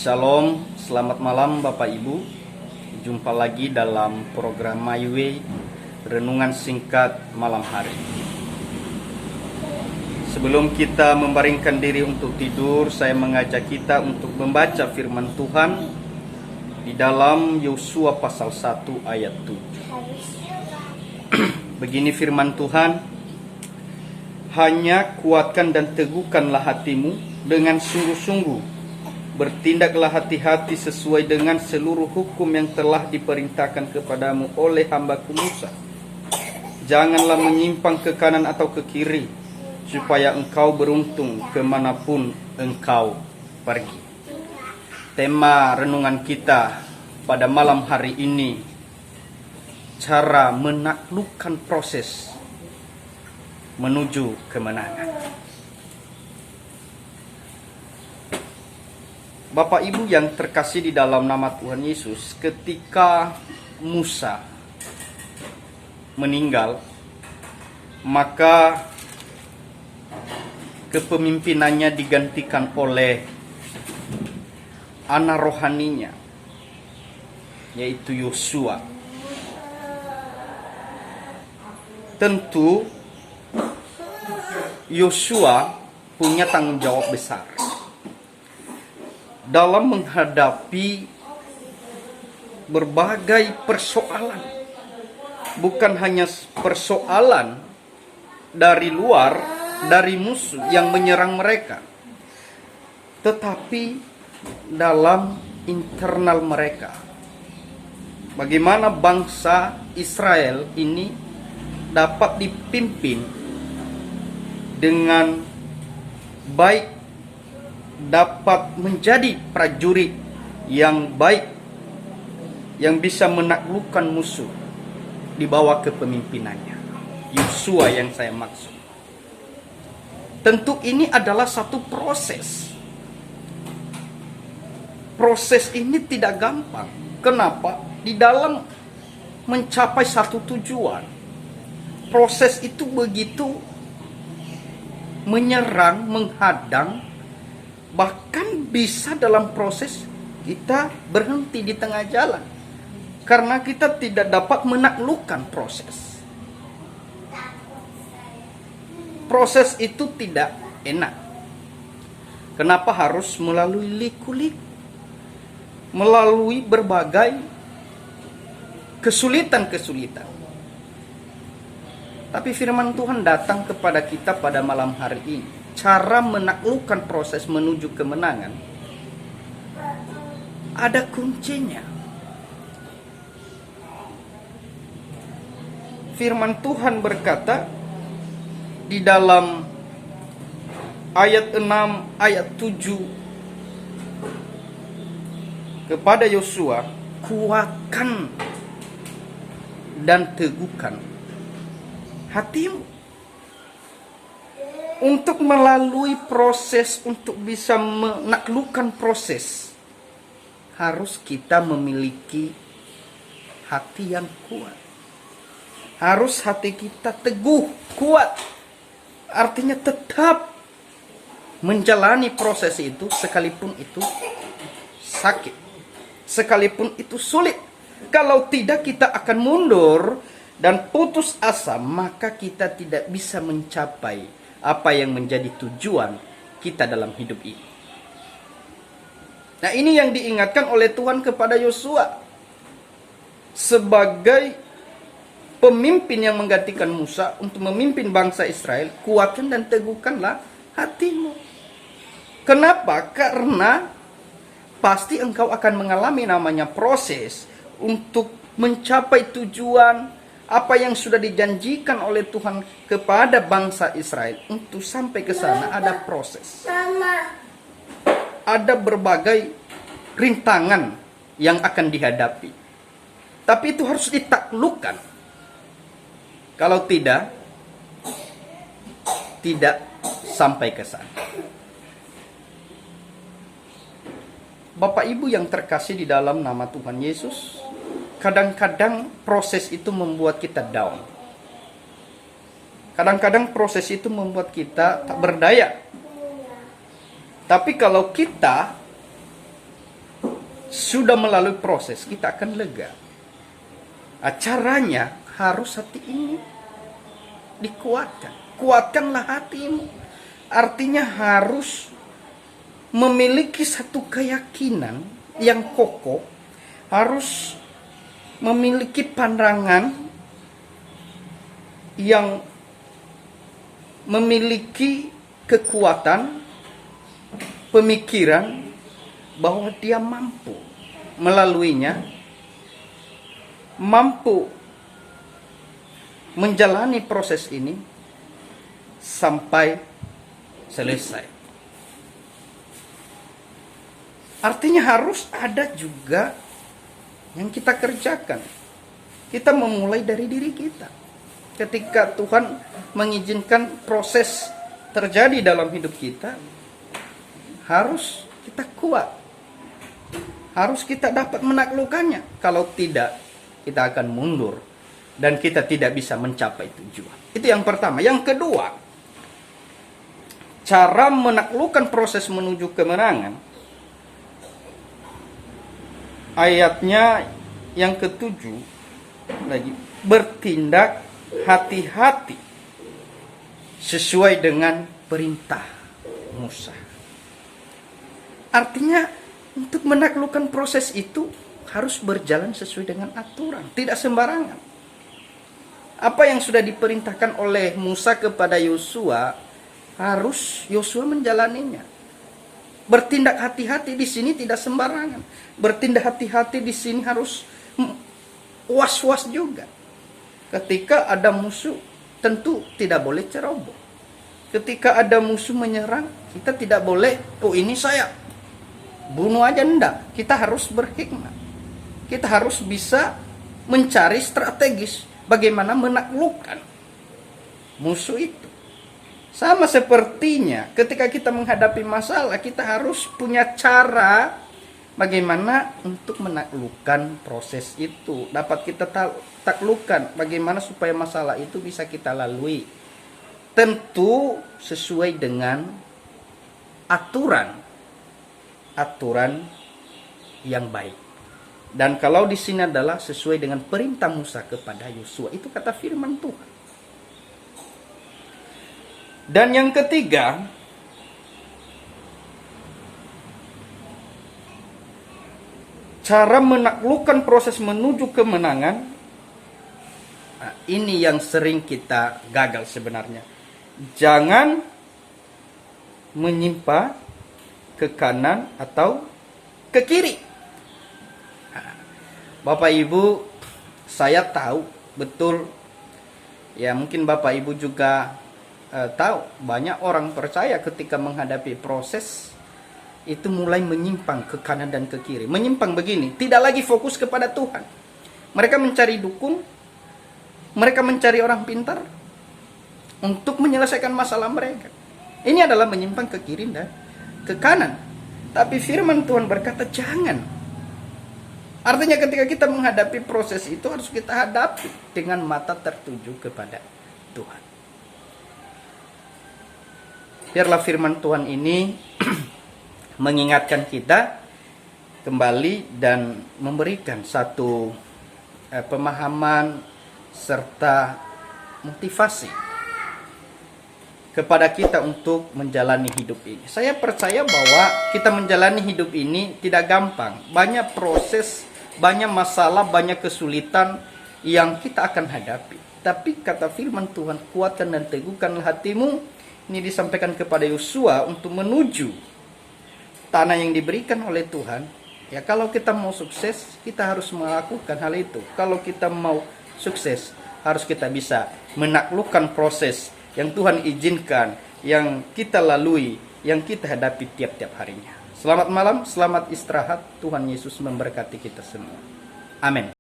Shalom, selamat malam Bapak Ibu. Jumpa lagi dalam program My Way, renungan singkat malam hari. Sebelum kita membaringkan diri untuk tidur, saya mengajak kita untuk membaca firman Tuhan di dalam Yosua pasal 1 ayat 7. Begini firman Tuhan, hanya kuatkan dan teguhkanlah hatimu dengan sungguh-sungguh. Bertindaklah hati-hati sesuai dengan seluruh hukum yang telah diperintahkan kepadamu oleh hambaku Musa. Janganlah menyimpang ke kanan atau ke kiri, supaya engkau beruntung kemanapun engkau pergi. Tema renungan kita pada malam hari ini, cara menaklukkan proses menuju kemenangan. Bapak Ibu yang terkasih di dalam nama Tuhan Yesus, ketika Musa meninggal, maka kepemimpinannya digantikan oleh anak rohaninya, yaitu Yosua. Tentu Yosua punya tanggung jawab besar dalam menghadapi berbagai persoalan. Bukan hanya persoalan dari luar, dari musuh yang menyerang mereka, tetapi dalam internal mereka. Bagaimana bangsa Israel ini dapat dipimpin dengan baik, dapat menjadi prajurit yang baik, yang bisa menaklukkan musuh di bawah kepemimpinannya Yosua yang saya maksud. Tentu ini adalah satu proses. Proses ini tidak gampang. Kenapa? Di dalam mencapai satu tujuan, proses itu begitu menyerang, menghadang. Bahkan bisa dalam proses kita berhenti di tengah jalan, karena kita tidak dapat menaklukkan proses. Proses itu tidak enak. Kenapa harus melalui liku-liku, melalui berbagai kesulitan-kesulitan. Tapi firman Tuhan datang kepada kita pada malam hari ini. Cara menaklukkan proses menuju kemenangan ada kuncinya. Firman Tuhan berkata di dalam ayat 6, ayat 7 kepada Yosua, kuatkan dan teguhkan hatimu. Untuk melalui proses, untuk bisa menaklukkan proses, harus kita memiliki hati yang kuat. Harus hati kita teguh, kuat. Artinya tetap menjalani proses itu sekalipun itu sakit, sekalipun itu sulit. Kalau tidak, kita akan mundur dan putus asa, maka kita tidak bisa mencapai apa yang menjadi tujuan kita dalam hidup ini. Nah, ini yang diingatkan oleh Tuhan kepada Yosua sebagai pemimpin yang menggantikan Musa untuk memimpin bangsa Israel. Kuatkan dan teguhkanlah hatimu. Kenapa? Karena pasti engkau akan mengalami namanya proses untuk mencapai tujuan apa yang sudah dijanjikan oleh Tuhan kepada bangsa Israel. Untuk sampai ke sana ada proses. Ada berbagai rintangan yang akan dihadapi. Tapi itu harus ditaklukkan. Kalau tidak sampai ke sana. Bapak Ibu yang terkasih di dalam nama Tuhan Yesus, kadang-kadang proses itu membuat kita down. Kadang-kadang proses itu membuat kita tak berdaya. Tapi kalau kita sudah melalui proses, kita akan lega. Caranya harus hati ini dikuatkan. Kuatkanlah hatimu. Artinya harus memiliki satu keyakinan yang kokoh, harus memiliki pandangan yang memiliki kekuatan pemikiran bahwa dia mampu melaluinya, mampu menjalani proses ini sampai selesai. Artinya harus ada juga yang kita kerjakan. Kita memulai dari diri kita. Ketika Tuhan mengizinkan proses terjadi dalam hidup kita, harus kita kuat. Harus kita dapat menaklukkannya. Kalau tidak, kita akan mundur dan kita tidak bisa mencapai tujuan. Itu yang pertama. Yang kedua, cara menaklukkan proses menuju kemenangan. Ayatnya yang ketujuh lagi, bertindak hati-hati sesuai dengan perintah Musa. Artinya untuk menaklukkan proses itu harus berjalan sesuai dengan aturan, tidak sembarangan. Apa yang sudah diperintahkan oleh Musa kepada Yosua, harus Yosua menjalaninya. Bertindak hati-hati di sini tidak sembarangan. Bertindak hati-hati di sini harus was-was juga. Ketika ada musuh, tentu tidak boleh ceroboh. Ketika ada musuh menyerang, kita tidak boleh, oh ini saya bunuh aja, enggak. Kita harus berhikmat. Kita harus bisa mencari strategis bagaimana menaklukkan musuh itu. Sama sepertinya ketika kita menghadapi masalah, kita harus punya cara bagaimana untuk menaklukkan proses itu. Dapat kita taklukkan bagaimana supaya masalah itu bisa kita lalui. Tentu sesuai dengan aturan yang baik. Dan kalau di sini adalah sesuai dengan perintah Musa kepada Yosua, itu kata firman Tuhan. Dan yang ketiga, cara menaklukkan proses menuju kemenangan. Nah, ini yang sering kita gagal sebenarnya. Jangan menyimpang ke kanan atau ke kiri. Nah, Bapak Ibu, saya tahu betul, ya mungkin Bapak Ibu juga tahu, banyak orang percaya ketika menghadapi proses itu mulai menyimpang ke kanan dan ke kiri. Menyimpang begini, tidak lagi fokus kepada Tuhan. Mereka mencari dukun, mereka mencari orang pintar untuk menyelesaikan masalah mereka. Ini adalah menyimpang ke kiri dan ke kanan. Tapi firman Tuhan berkata jangan. Artinya ketika kita menghadapi proses itu harus kita hadapi dengan mata tertuju kepada Tuhan. Biarlah firman Tuhan ini mengingatkan kita kembali dan memberikan satu pemahaman serta motivasi kepada kita untuk menjalani hidup ini. Saya percaya bahwa kita menjalani hidup ini tidak gampang. Banyak proses, banyak masalah, banyak kesulitan yang kita akan hadapi. Tapi kata firman Tuhan, kuatkan dan teguhkanlah hatimu. Ini disampaikan kepada Yosua untuk menuju tanah yang diberikan oleh Tuhan. Ya, kalau kita mau sukses, kita harus melakukan hal itu. Kalau kita mau sukses, harus kita bisa menaklukkan proses yang Tuhan izinkan, yang kita lalui, yang kita hadapi tiap-tiap harinya. Selamat malam, selamat istirahat. Tuhan Yesus memberkati kita semua. Amin.